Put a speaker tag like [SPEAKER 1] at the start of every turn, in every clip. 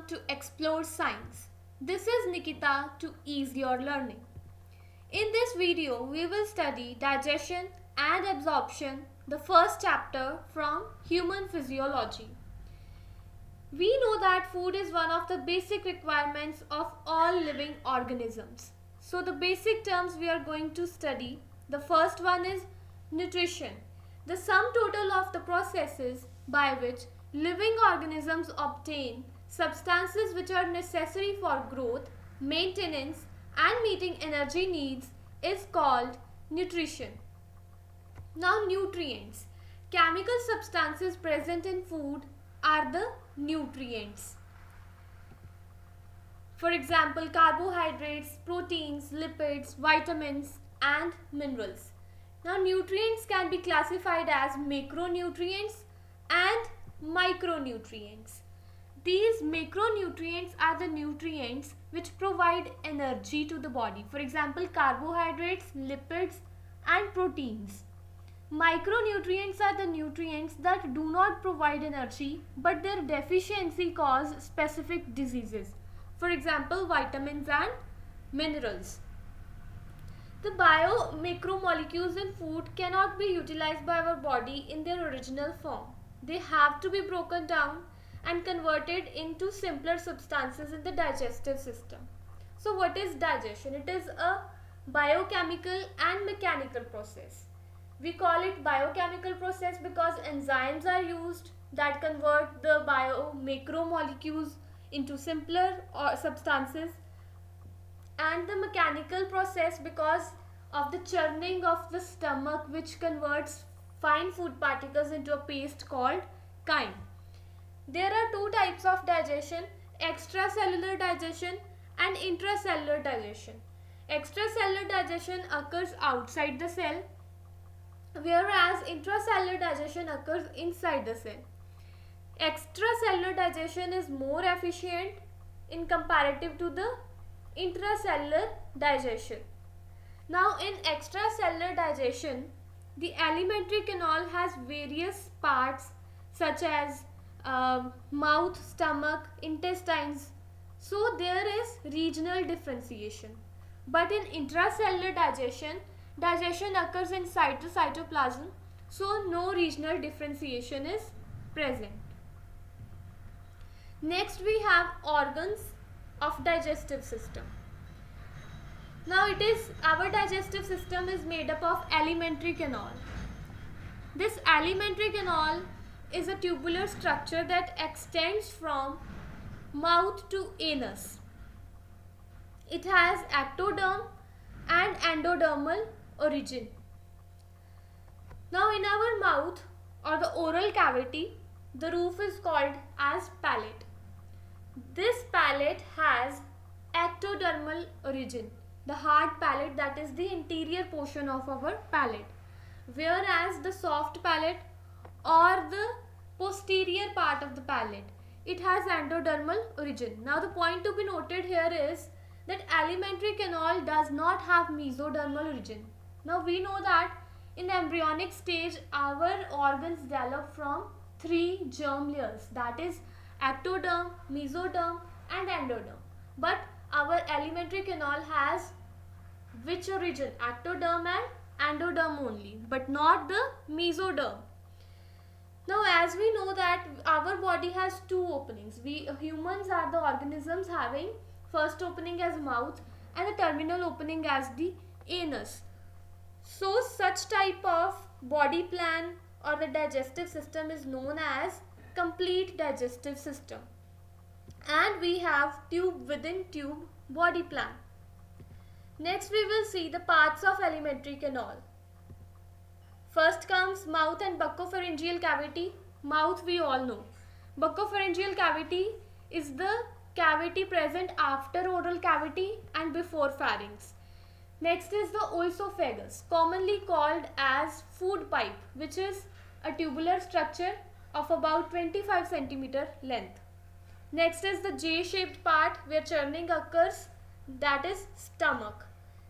[SPEAKER 1] to explore science. This is Nikita to ease your learning. In this video, we will study digestion and absorption, the first chapter from human physiology. We know that food is one of the basic requirements of all living organisms. So the basic terms we are going to study, the first one is nutrition. The sum total of the processes by which living organisms obtain substances which are necessary for growth, maintenance and meeting energy needs is called nutrition. Now nutrients. Chemical substances present in food are the nutrients. For example, carbohydrates, proteins, lipids, vitamins and minerals. Now nutrients can be classified as macronutrients and micronutrients. These macronutrients are the nutrients which provide energy to the body. For example, carbohydrates, lipids and proteins. Micronutrients are the nutrients that do not provide energy but their deficiency cause specific diseases. For example, vitamins and minerals. The bio-macromolecules in food cannot be utilized by our body in their original form. They have to be broken down and converted into simpler substances in the digestive system. So what is digestion? It is a biochemical and mechanical process. We call it biochemical process because enzymes are used that convert the bio-macromolecules into simpler substances, and the mechanical process because of the churning of the stomach which converts fine food particles into a paste called chyme. There are two types of digestion, extracellular digestion and intracellular digestion. Extracellular digestion occurs outside the cell, whereas intracellular digestion occurs inside the cell. Extracellular digestion is more efficient in comparative to the intracellular digestion. Now in extracellular digestion, the alimentary canal has various parts such as mouth, stomach, intestines. So there is regional differentiation. But in intracellular digestion, digestion occurs inside the cytoplasm, so no regional differentiation is present. Next we have organs of digestive system. Now our digestive system is made up of alimentary canal. This alimentary canal is a tubular structure that extends from mouth to anus. It has ectoderm and endodermal origin. Now in our mouth or the oral cavity, the roof is called as palate. This palate has ectodermal origin, the hard palate, that is the interior portion of our palate, whereas the soft palate or the posterior part of the palate, it has endodermal origin. Now the point to be noted here is that alimentary canal does not have mesodermal origin. Now we know that in embryonic stage our organs develop from three germ layers, that is ectoderm, mesoderm and endoderm. But our alimentary canal has which origin? Ectoderm and endoderm only, but not the mesoderm. Now as we know that our body has two openings. We humans are the organisms having first opening as mouth and the terminal opening as the anus. So such type of body plan or the digestive system is known as complete digestive system. And we have tube within tube body plan. Next we will see the parts of alimentary canal. First comes mouth and buccopharyngeal cavity. Mouth we all know. Buccopharyngeal cavity is the cavity present after oral cavity and before pharynx. Next is the oesophagus, commonly called as food pipe, which is a tubular structure of about 25 cm length. Next is the J-shaped part where churning occurs, that is stomach.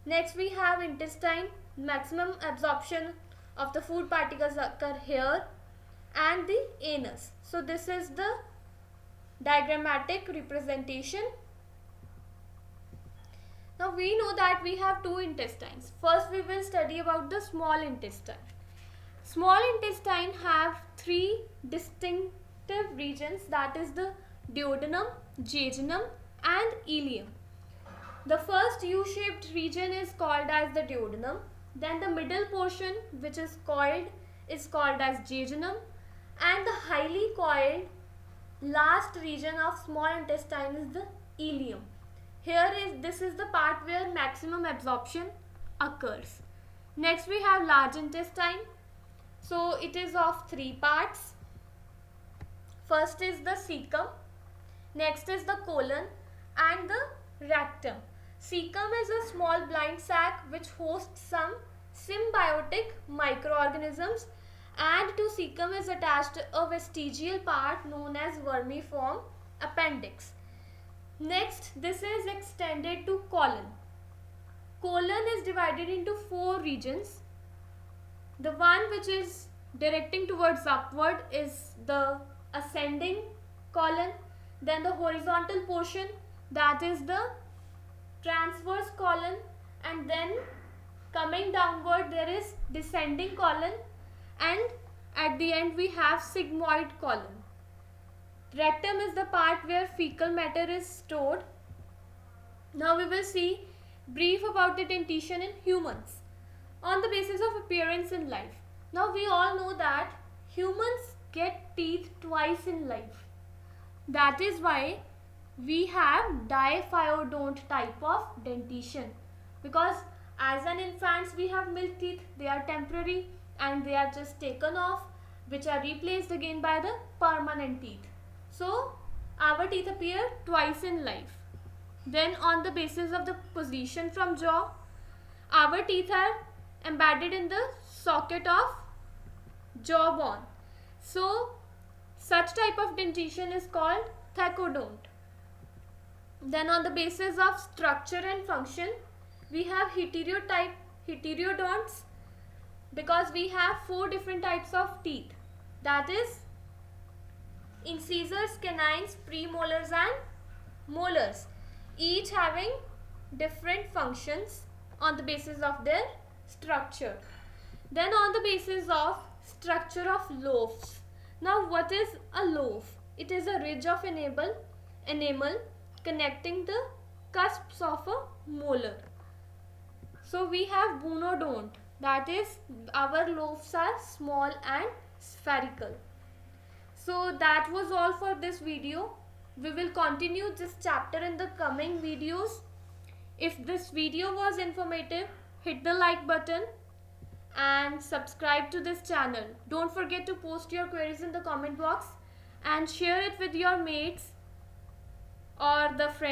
[SPEAKER 1] Next we have intestine, maximum absorption of the food particles occur here, and the anus. So this is the diagrammatic representation. Now we know that we have two intestines. First we will study about the small intestine. Small intestine have three distinctive regions, that is the duodenum, jejunum and ileum. The first U-shaped region is called as the duodenum. Then the middle portion, which is called as jejunum, and the highly coiled last region of small intestine is the ileum. This is the part where maximum absorption occurs. Next we have large intestine. So it is of three parts. First is the cecum, next is the colon and the rectum. Cecum is a small blind sac which hosts some symbiotic microorganisms, and to cecum is attached a vestigial part known as vermiform appendix. Next, this is extended to colon. Colon is divided into four regions. The one which is directing towards upward is the ascending colon. Then the horizontal portion, that is the transverse colon, and then coming downward there is descending colon, and at the end we have sigmoid colon. Rectum is the part where fecal matter is stored. Now we will see brief about the dentition in humans on the basis of appearance in life. Now we all know that humans get teeth twice in life. That is why we have diphyodont type of dentition, because as an infant we have milk teeth, they are temporary and they are just taken off, which are replaced again by the permanent teeth. So our teeth appear twice in life. Then on the basis of the position from jaw, our teeth are embedded in the socket of jawbone. So such type of dentition is called thecodont. Then on the basis of structure and function, we have heterodonts, because we have four different types of teeth, that is incisors, canines, premolars and molars, each having different functions on the basis of their structure. Then on the basis of structure of loaves. Now what is a loaf? It is a ridge of enamel connecting the cusps of a molar. So we have bonodont, that is our loaves are small and spherical. So that was all for this video. We will continue this chapter in the coming videos. If this video was informative, hit the like button and subscribe to this channel. Don't forget to post your queries in the comment box and share it with your mates or the friends.